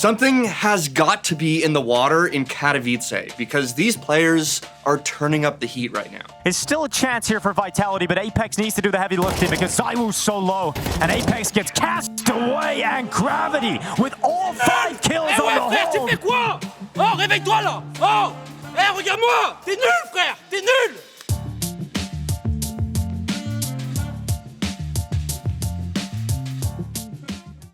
Something has got to be in the water in Katowice because these players are turning up the heat right now. It's still a chance here for Vitality, but Apex needs to do the heavy lifting because Zywoo's so low, and Apex gets cast away, and Gravity with all 5 kills on the frère, tu hold. fais quoi? Oh, réveille-toi là! Oh! Regarde-moi! T'es nul, frère! T'es nul!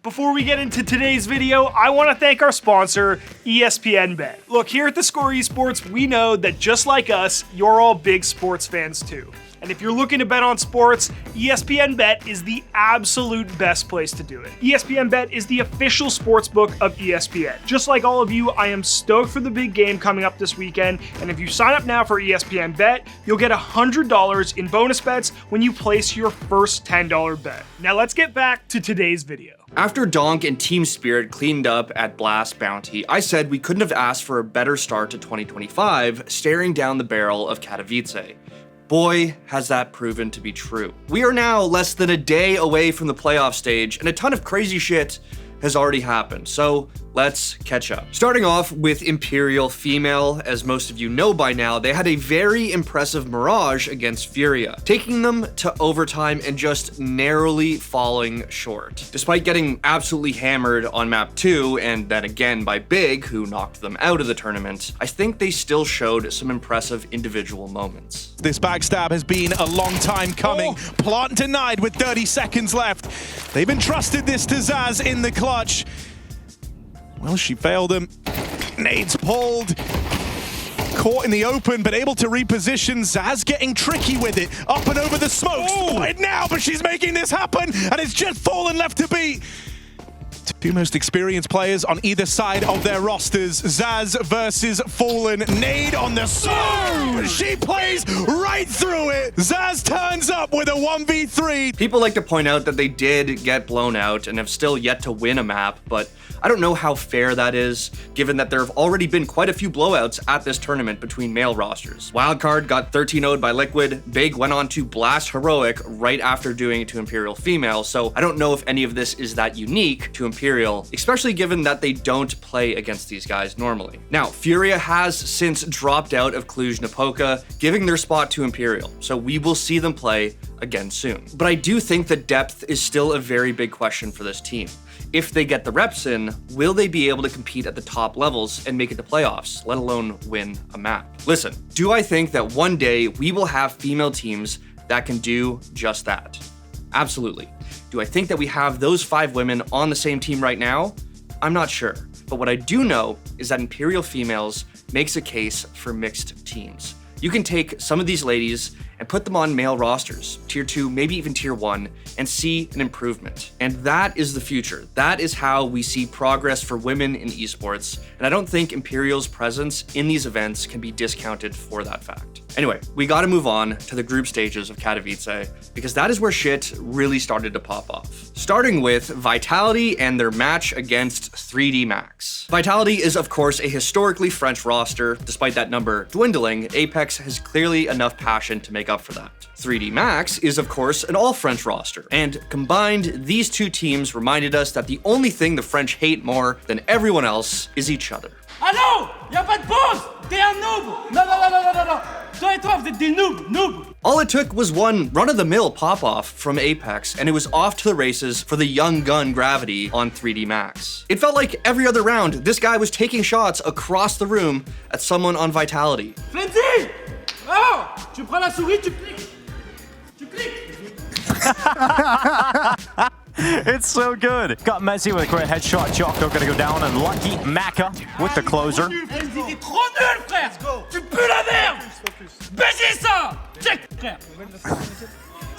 Before we get into today's video, I want to thank our sponsor, ESPN Bet. Look, here at theScore Esports, we know that just like us, you're all big sports fans too. And if you're looking to bet on sports, ESPN Bet is the absolute best place to do it. ESPN Bet is the official sportsbook of ESPN. Just like all of you, I am stoked for the big game coming up this weekend, and if you sign up now for ESPN Bet, you'll get $100 in bonus bets when you place your first $10 bet. Now let's get back to today's video. After Donk and Team Spirit cleaned up at Blast Bounty, I said we couldn't have asked for a better start to 2025, staring down the barrel of Katowice. Boy, has that proven to be true. We are now less than a day away from the playoff stage, and a ton of crazy shit has already happened, so let's catch up. Starting off with Imperial Female, as most of you know by now, they had a very impressive Mirage against Furia, taking them to overtime and just narrowly falling short. Despite getting absolutely hammered on map 2, and then again by Big, who knocked them out of the tournament, I think they still showed some impressive individual moments. This backstab has been a long time coming. Plant denied with 30 seconds left. They've entrusted this to Zaz in the clutch. Well, she failed him. Nades pulled. Caught in the open, but able to reposition. Zaz getting tricky with it. Up and over the smokes. Right now, but she's making this happen, and it's just Fallen left to beat. Two most experienced players on either side of their rosters. Zaz versus Fallen. Nade on the side. She plays right through it. Zaz turns up with a 1v3. People like to point out that they did get blown out and have still yet to win a map, but I don't know how fair that is, given that there have already been quite a few blowouts at this tournament between male rosters. Wildcard got 13-0'd by Liquid. Big went on to blast Heroic right after doing it to Imperial Female, so I don't know if any of this is that unique to Imperial, especially given that they don't play against these guys normally. Now, Furia has since dropped out of Cluj-Napoca, giving their spot to Imperial, so we will see them play again soon. But I do think the depth is still a very big question for this team. If they get the reps in, will they be able to compete at the top levels and make it to playoffs, let alone win a map? Listen, do I think that one day we will have female teams that can do just that? Absolutely. Do I think that we have those 5 women on the same team right now? I'm not sure. But what I do know is that Imperial Females makes a case for mixed teams. You can take some of these ladies and put them on male rosters, tier 2, maybe even tier 1, and see an improvement. And that is the future. That is how we see progress for women in esports, and I don't think Imperial's presence in these events can be discounted for that fact. Anyway, we gotta move on to the group stages of Katowice, because that is where shit really started to pop off. Starting with Vitality and their match against 3D Max. Vitality is of course a historically French roster. Despite that number dwindling, Apex has clearly enough passion to make up for that. 3D Max is of course an all-French roster, and combined, these two teams reminded us that the only thing the French hate more than everyone else is each other. Allô? Y'a pas de pause! T'es un noob! Non. Toi et toi, vous êtes des noobs! All it took was one run-of-the-mill pop-off from Apex, and it was off to the races for the young gun Gravity on 3D Max. It felt like every other round, this guy was taking shots across the room at someone on Vitality. FaZe! Oh! Tu prends la souris, tu cliques! Tu cliques! It's so good. Got Messi with a great headshot. Jocko gonna go down, and lucky Maka with the closer. T'es trop nul, frère! Tu pues la merde! Baissez ça! Check, frère!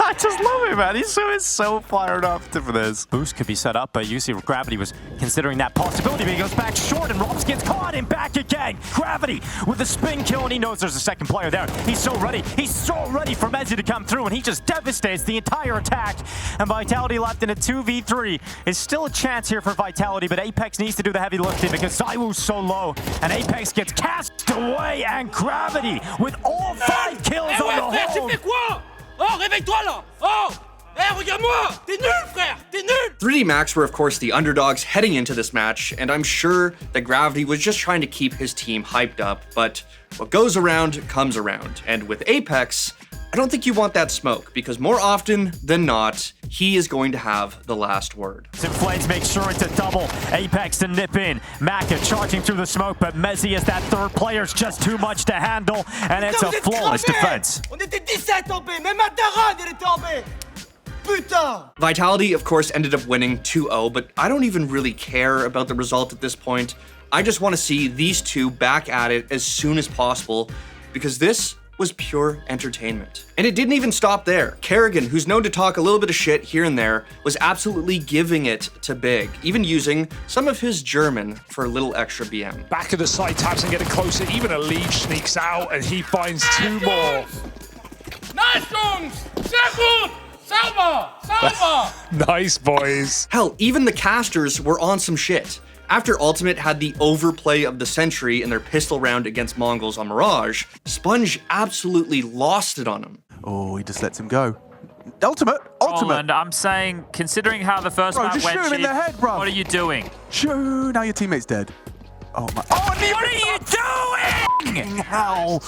I just love it, man. He's so fired up for this. Boost could be set up, but you see Gravity was considering that possibility, but he goes back short, and Robs gets caught and back again. Gravity with the spin kill, and he knows there's a second player there. He's so ready. He's so ready for Messi to come through, and he just devastates the entire attack. And Vitality left in a 2v3. It's still a chance here for Vitality, but Apex needs to do the heavy lifting because Zywoo's so low, and Apex gets cast away, and Gravity with all 5 kills on the hold. Tu fais quoi? Oh, réveille-toi là! Oh! Eh, regarde-moi! T'es nul, frère! T'es nul! 3D Max were of course the underdogs heading into this match, and I'm sure that Gravity was just trying to keep his team hyped up, but what goes around comes around. And with Apex, I don't think you want that smoke, because more often than not, he is going to have the last word. Flames make sure it's a double. Apex to nip in. Maka charging through the smoke, but Mezzi as that third player is just too much to handle, and it's a flawless defense. On était 17 en B, même Mataran, elle était en B! Putain! Vitality, of course, ended up winning 2-0, but I don't even really care about the result at this point. I just want to see these two back at it as soon as possible, because this was pure entertainment. And it didn't even stop there. Kerrigan, who's known to talk a little bit of shit here and there, was absolutely giving it to Big, even using some of his German for a little extra BM. Back of the side taps and getting closer. Even a lead sneaks out and he finds two more. Nice, Jungs! Sehr gut! Sauber! Sauber! Nice, boys. Hell, even the casters were on some shit. After Ultimate had the overplay of the century in their pistol round against Mongols on Mirage, Sponge absolutely lost it on him. Oh, he just lets him go. Ultimate! And I'm saying, considering how the first map just went, shoot him in the head, bro. what are you doing? Shoo, now your teammate's dead. Oh my. Oh, What are you doing? hell.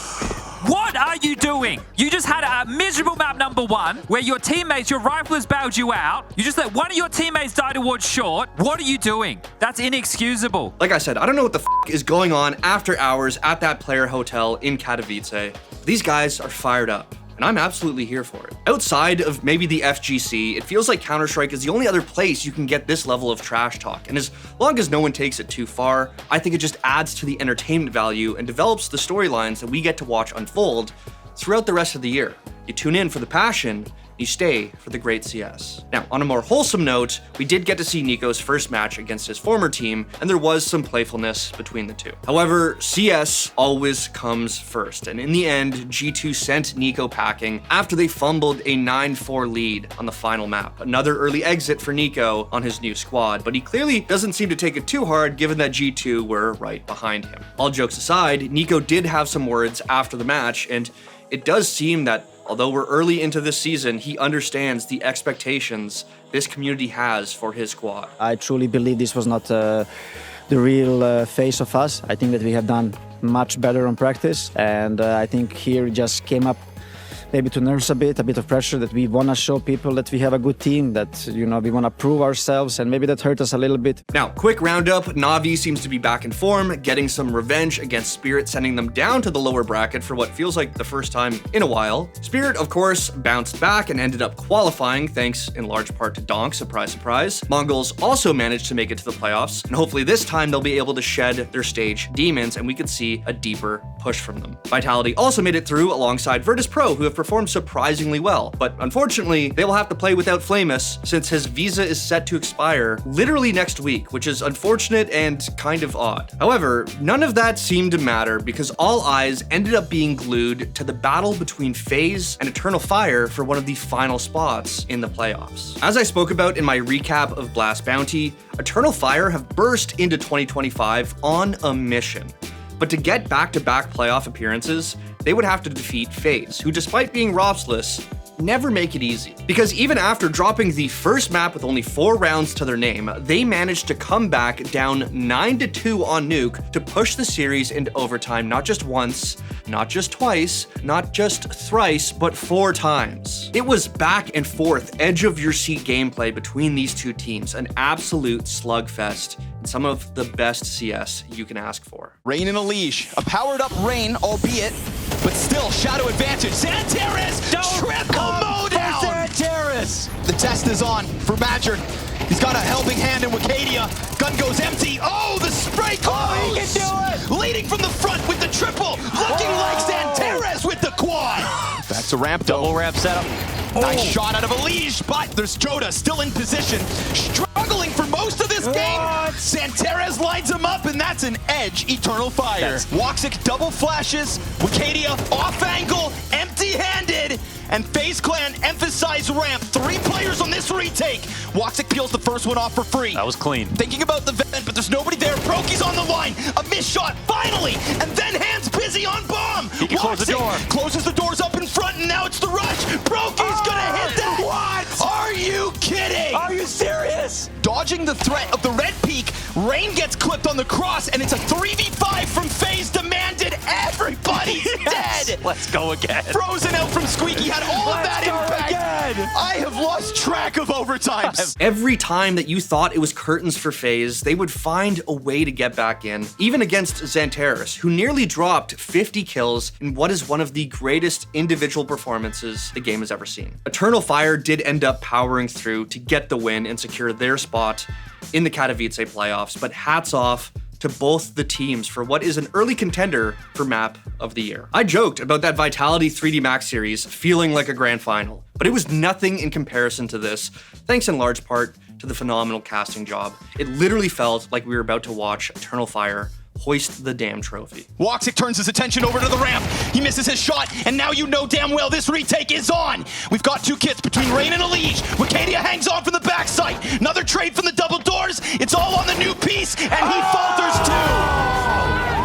What are you doing? You just had a miserable map number 1 where your teammates, your riflers bailed you out. You just let one of your teammates die towards short. What are you doing? That's inexcusable. Like I said, I don't know what the f is going on after hours at that player hotel in Katowice. These guys are fired up, and I'm absolutely here for it. Outside of maybe the FGC, it feels like Counter-Strike is the only other place you can get this level of trash talk, and as long as no one takes it too far, I think it just adds to the entertainment value and develops the storylines that we get to watch unfold throughout the rest of the year. You tune in for the passion, you stay for the great CS. Now, on a more wholesome note, we did get to see NiKo's first match against his former team, and there was some playfulness between the two. However, CS always comes first, and in the end, G2 sent NiKo packing after they fumbled a 9-4 lead on the final map. Another early exit for NiKo on his new squad, but he clearly doesn't seem to take it too hard given that G2 were right behind him. All jokes aside, NiKo did have some words after the match, and it does seem that although we're early into this season, he understands the expectations this community has for his squad. I truly believe this was not the real face of us. I think that we have done much better on practice, and I think here it just came up maybe to nurse a bit of pressure that we want to show people that we have a good team, that, you know, we want to prove ourselves, and maybe that hurt us a little bit. Now, quick roundup, Na'Vi seems to be back in form, getting some revenge against Spirit, sending them down to the lower bracket for what feels like the first time in a while. Spirit, of course, bounced back and ended up qualifying, thanks in large part to Donk, surprise, surprise. Mongols also managed to make it to the playoffs, and hopefully this time they'll be able to shed their stage demons, and we could see a deeper push from them. Vitality also made it through alongside Virtus Pro, who have performed surprisingly well, but unfortunately, they will have to play without Flamus since his visa is set to expire literally next week, which is unfortunate and kind of odd. However, none of that seemed to matter because all eyes ended up being glued to the battle between FaZe and Eternal Fire for one of the final spots in the playoffs. As I spoke about in my recap of Blast Bounty, Eternal Fire have burst into 2025 on a mission. But to get back-to-back playoff appearances, they would have to defeat FaZe, who despite being Ropsless, never make it easy. Because even after dropping the first map with only 4 rounds to their name, they managed to come back down 9-2 on Nuke to push the series into overtime not just once, not just twice, not just thrice, but 4 times. It was back and forth, edge of your seat gameplay between these two teams, an absolute slugfest, and some of the best CS you can ask for. Rain in a leash, a powered up Rain, albeit, but still shadow advantage. Santeres, triple mowdown! Santeres! The test is on for Badger. He's got a helping hand in Wicadia. Gun goes empty. Oh, the spray close! Oh, he can do it! Leading from the front with the triple. Looking like Santeres with the quad. Back to ramp, double ramp setup. Nice shot out of a leash, but there's Joda still in position. Struggling for most of this game. Santeres lines him up, and that's an edge Eternal Fire. Woxic double flashes. Wicadia off angle, empty-handed. And FaZe Clan emphasize ramp. 3 players on this retake. Woxic peels the first one off for free. That was clean. Thinking about the vent, but there's nobody there. Broky's on the line. A missed shot, finally. And then hands busy on bomb. He can close the door. Closes the doors up in front, and now it's the rush. Broky's gonna hit that. What? Are you kidding? Are you serious? Dodging the threat of the red peak, Rain gets clipped on the cross, and it's a 3v5 from FaZe demanded. Everybody's dead. Let's go again. Frozen out from Squeaky had all of that impact. Again. I have lost track of overtimes. Every time that you thought it was curtains for FaZe, they would find a way to get back in, even against Xantares, who nearly dropped 50 kills in what is one of the greatest individual performances the game has ever seen. Eternal Fire did end up powering through to get the win and secure their spot in the Katowice playoffs, but hats off to both the teams for what is an early contender for Map of the Year. I joked about that Vitality 3D Max series feeling like a grand final, but it was nothing in comparison to this, thanks in large part to the phenomenal casting job. It literally felt like we were about to watch Eternal Fire hoist the damn trophy. Woxic turns his attention over to the ramp. He misses his shot, and now you know damn well this retake is on. We've got two kits between Rain and Elige. Wicadia hangs on from the backside. Another trade from the double doors. It's all on the new piece, and he falters too.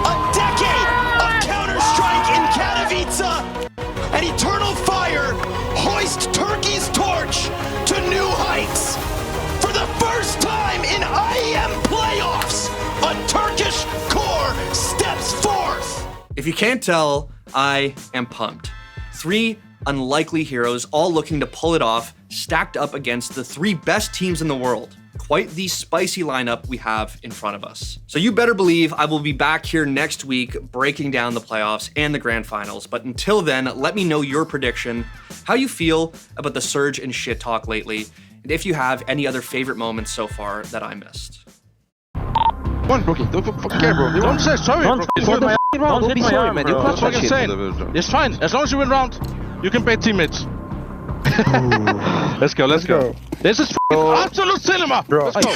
A decade of Counter-Strike in Katowice, and Eternal Fire hoist Turkey's torch to new heights. For the first time in IEM playoffs, a Turkish core steps forth. If you can't tell, I am pumped. 3 unlikely heroes all looking to pull it off, stacked up against the 3 best teams in the world. Quite the spicy lineup we have in front of us. So you better believe I will be back here next week breaking down the playoffs and the grand finals. But until then, let me know your prediction, how you feel about the surge in shit talk lately, and if you have any other favorite moments so far that I missed. Come on, Brookie, don't fucking care, bro. Don't say sorry, bro. Don't be sorry, man. You can't fucking say it. It's fine. As long as you win round, you can pay teammates. Let's go. This is absolute cinema. Bro. Let's go.